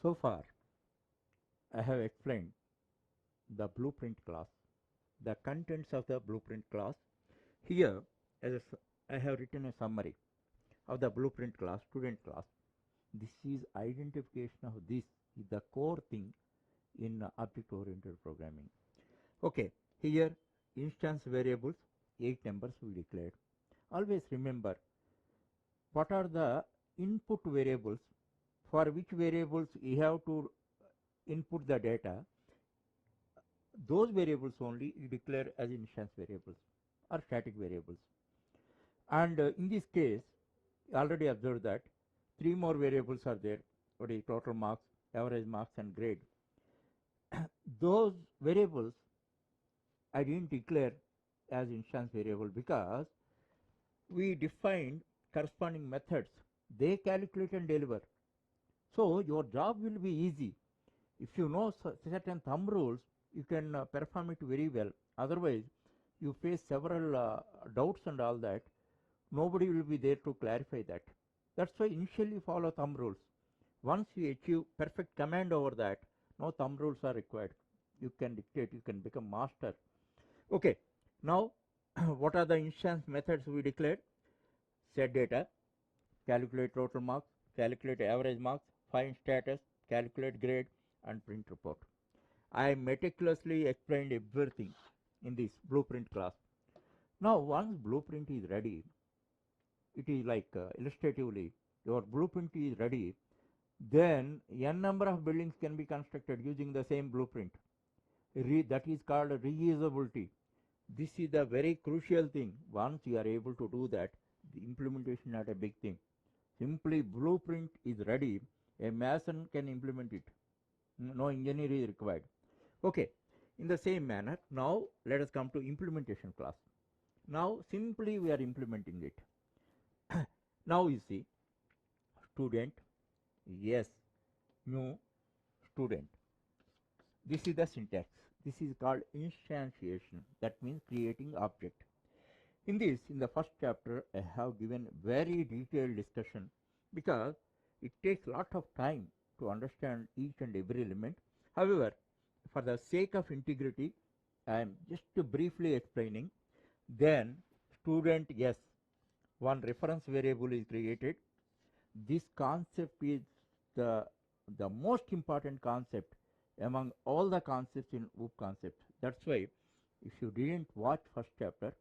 So far, I have explained the blueprint class, the contents of the blueprint class. Here, I have written a summary of the blueprint class, student class. This is identification of this is the core thing in object-oriented programming. Okay, here instance variables, 8 numbers we declared. Always remember what are the input variables, for which variables you have to input the data. Those variables only you declare as instance variables or static variables. And in this case, you already observed that 3 more variables are there. What is total marks, average marks, and grade. Those variables I didn't declare as instance variable because we defined corresponding methods. They calculate and deliver. So your job will be easy. If you know certain thumb rules, you can perform it very well. Otherwise, you face several doubts and all that. Nobody will be there to clarify that. That's why initially follow thumb rules. Once you achieve perfect command over that, no thumb rules are required. You can dictate, you can become master. Okay, now what are the instance methods we declared? Set data, calculate total marks, calculate average marks, find status, calculate grade, and print report. I meticulously explained everything in this blueprint class. Now once blueprint is ready, it is like illustratively, your blueprint is ready, then n number of buildings can be constructed using the same blueprint. That is called reusability. This is the very crucial thing. Once you are able to do that, the implementation is not a big thing. Simply blueprint is ready, a mason can implement it. No engineer is required. Okay, in the same manner, now let us come to implementation class. Now simply we are implementing it. Now you see, student, yes, new, student. This is the syntax. This is called instantiation. That means creating object. In this, in the first chapter, I have given very detailed discussion because it takes a lot of time to understand each and every element. However, for the sake of integrity, I am just briefly explaining. Then, student, yes, one reference variable is created. This concept is the most important concept among all the concepts in OOP concept. That's why if you didn't watch first chapter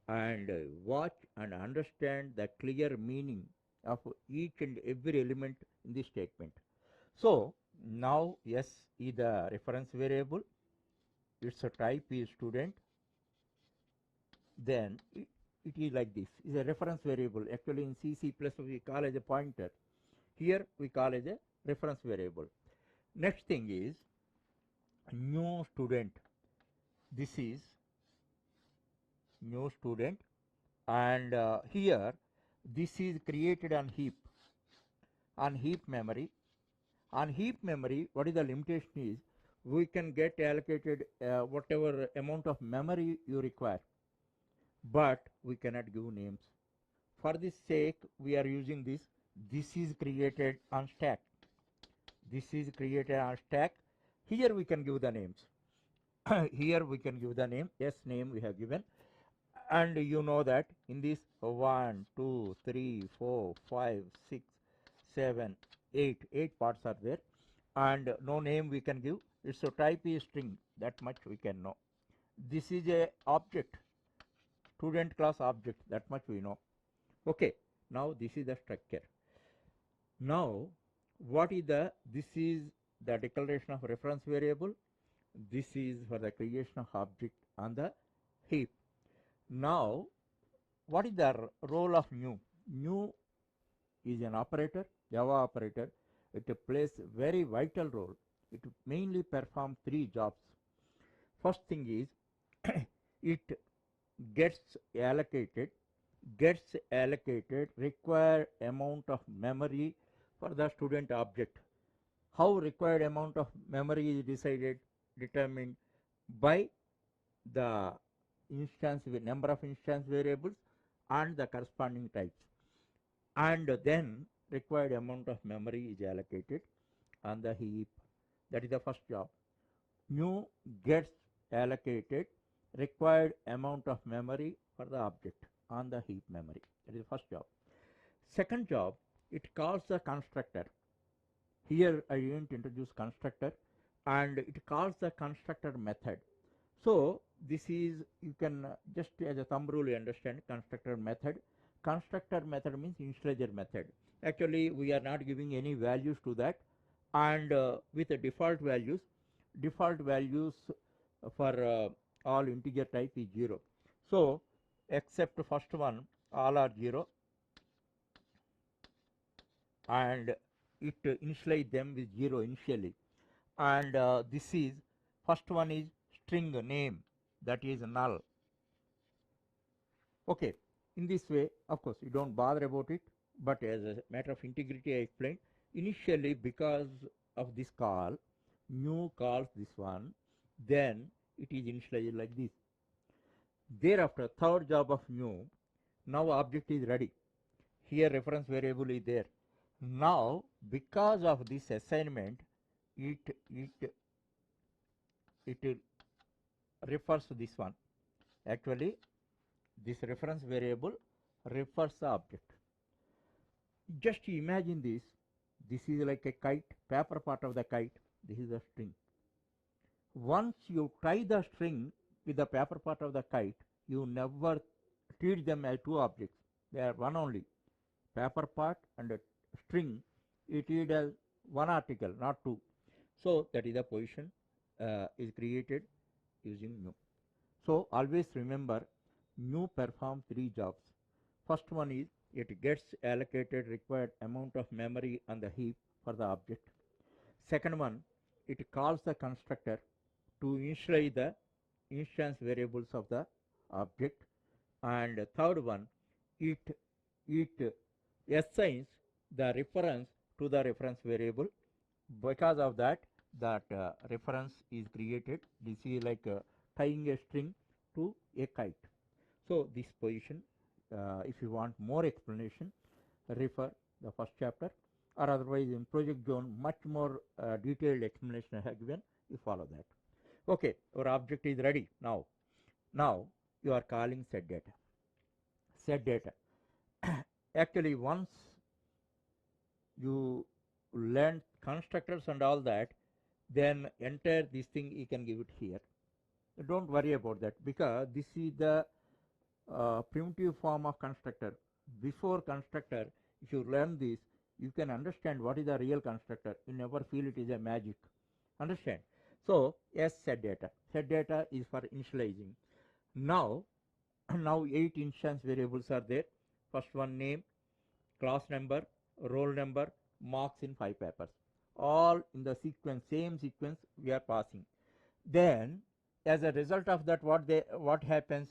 and watch and understand the clear meaning of each and every element in this statement. So now S is the reference variable, its a type is student, then it is like this, is a reference variable. Actually in C, C++ we call as a pointer. Here we call as a reference variable. Next thing is new student. This is new student, and here this is created on heap memory. On heap memory, what is the limitation is we can get allocated whatever amount of memory you require, but we cannot give names. For this sake, we are using this. This is created on stack. This is created on stack. Here we can give the names. Here we can give the name. Yes, name we have given. And you know that in this 1, 2, 3, 4, 5, 6, 7, 8 parts are there, and no name we can give. It's a type is string, that much we can know. This is a object, student class object, that much we know. Okay, now this is the structure. Now what is this is the declaration of reference variable. This is for the creation of object on the heap. Now what is the role of new? New is an operator, Java operator. It plays very vital role. It mainly performs 3 jobs. First thing is it gets allocated required amount of memory for the student object. How required amount of memory is determined by the number of instance variables and the corresponding types, and then required amount of memory is allocated. on the heap. That is the first job. New gets allocated required amount of memory for the object on the heap memory. That is the first job. Second job, it calls the constructor. Here I didn't introduce constructor, and it calls the constructor method. So this is, you can just as a thumb rule you understand constructor method. Constructor method means initializer method. Actually we are not giving any values to that, and with the default values for all integer type is 0. So except first one, all are 0, and it initialize them with 0 initially. And this is, first one is string name, that is null. Okay, in this way, of course, you don't bother about it, but as a matter of integrity, I explained initially because of this call, new calls this one, then it is initialized like this. Thereafter, third job of new, now object is ready. Here reference variable is there. Now, because of this assignment, it refers to this one. Actually, this reference variable refers the object. Just imagine this. This is like a kite, paper part of the kite. This is a string. Once you tie the string with the paper part of the kite, you never treat them as two objects. They are one only. Paper part and a string, it is as one article, not two. So that is the position is created using new. So always remember, new performs three jobs. First one is it gets allocated required amount of memory on the heap for the object. Second one, it calls the constructor to initialize the instance variables of the object. And third one, it assigns the reference to the reference variable. Because of that reference is created. This is like tying a string to a kite. So this position, if you want more explanation, refer the first chapter, or otherwise in Project Zone much more detailed explanation I have given. You follow that. Okay, our object is ready now. Now you are calling set data. Set data. Actually, once you learn constructors and all that, then entire this thing you can give it here. Don't worry about that, because this is the primitive form of constructor. Before constructor, if you learn this, you can understand what is the real constructor. You never feel it is a magic. Understand? So yes, set data. Set data is for initializing. Now 8 instance variables are there. First one, name, class number, roll number, marks in 5 papers. All in the sequence, same sequence we are passing. Then as a result of that, what happens?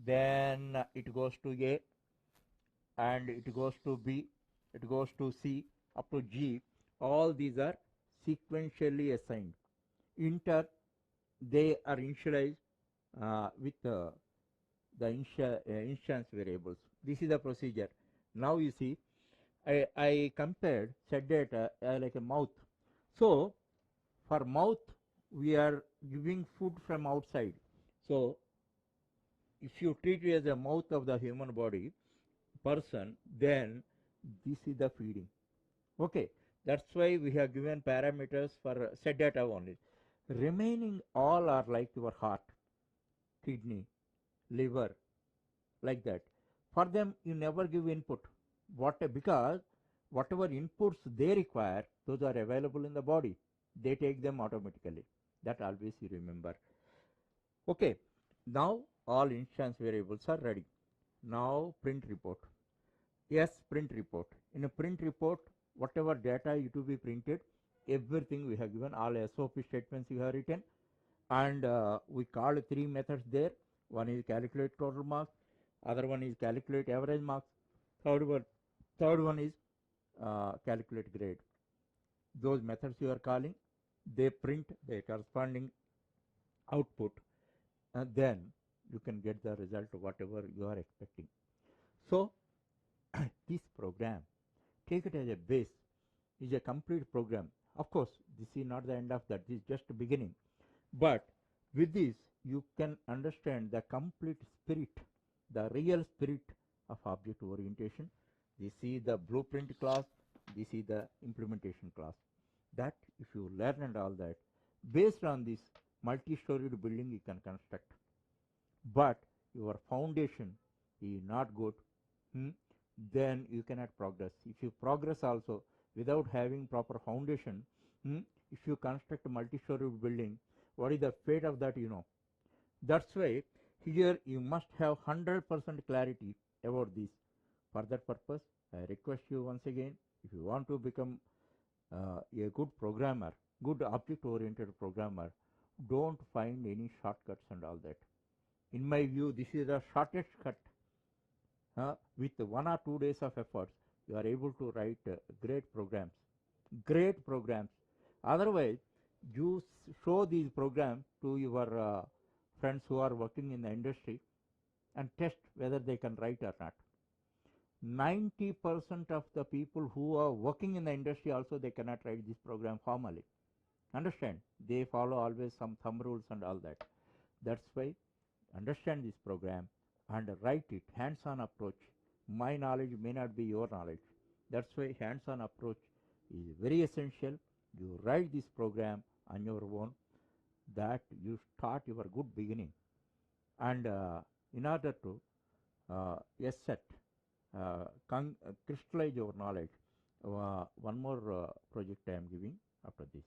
Then it goes to A, and it goes to B, it goes to C, up to G. All these are sequentially assigned. Inter, they are initialized with the instance variables. This is the procedure. Now you see, I compared set data like a mouth. So for mouth, we are giving food from outside. So if you treat it as a mouth of the human body person, then this is the feeding. Okay, that's why we have given parameters for set data only. Remaining all are like your heart, kidney, liver, like that. For them you never give input. Because whatever inputs they require, those are available in the body. They take them automatically. That always you remember. Okay, now all instance variables are ready. Now print report. Yes, print report. In a print report, whatever data is to be printed, everything we have given, all SOP statements you have written, and we called 3 methods there. One is calculate total marks, other one is calculate average marks, third one is calculate grade. Those methods you are calling, they print the corresponding output, and then you can get the result whatever you are expecting. So this program, take it as a base, is a complete program. Of course, this is not the end of that, this is just the beginning. But with this, you can understand the complete spirit, the real spirit of object orientation. This is the blueprint class, this is the implementation class. That if you learn and all that, based on this multi-storied building you can construct. But your foundation is not good, then you cannot progress. If you progress also without having proper foundation, if you construct a multi-story building, what is the fate of that, you know? That's why here you must have 100% clarity about this. For that purpose, I request you once again, if you want to become a good programmer, good object-oriented programmer, don't find any shortcuts and all that. In my view, this is the shortest cut. With 1 or 2 days of efforts, you are able to write great programs. Great programs. Otherwise, you show these programs to your friends who are working in the industry and test whether they can write or not. 90% of the people who are working in the industry also, they cannot write this program formally. Understand? They follow always some thumb rules and all that. That's why understand this program and write it, hands-on approach. My knowledge may not be your knowledge. That's why hands-on approach is very essential. You write this program on your own, that you start your good beginning. And in order to set, crystallize your knowledge, one more project I am giving after this.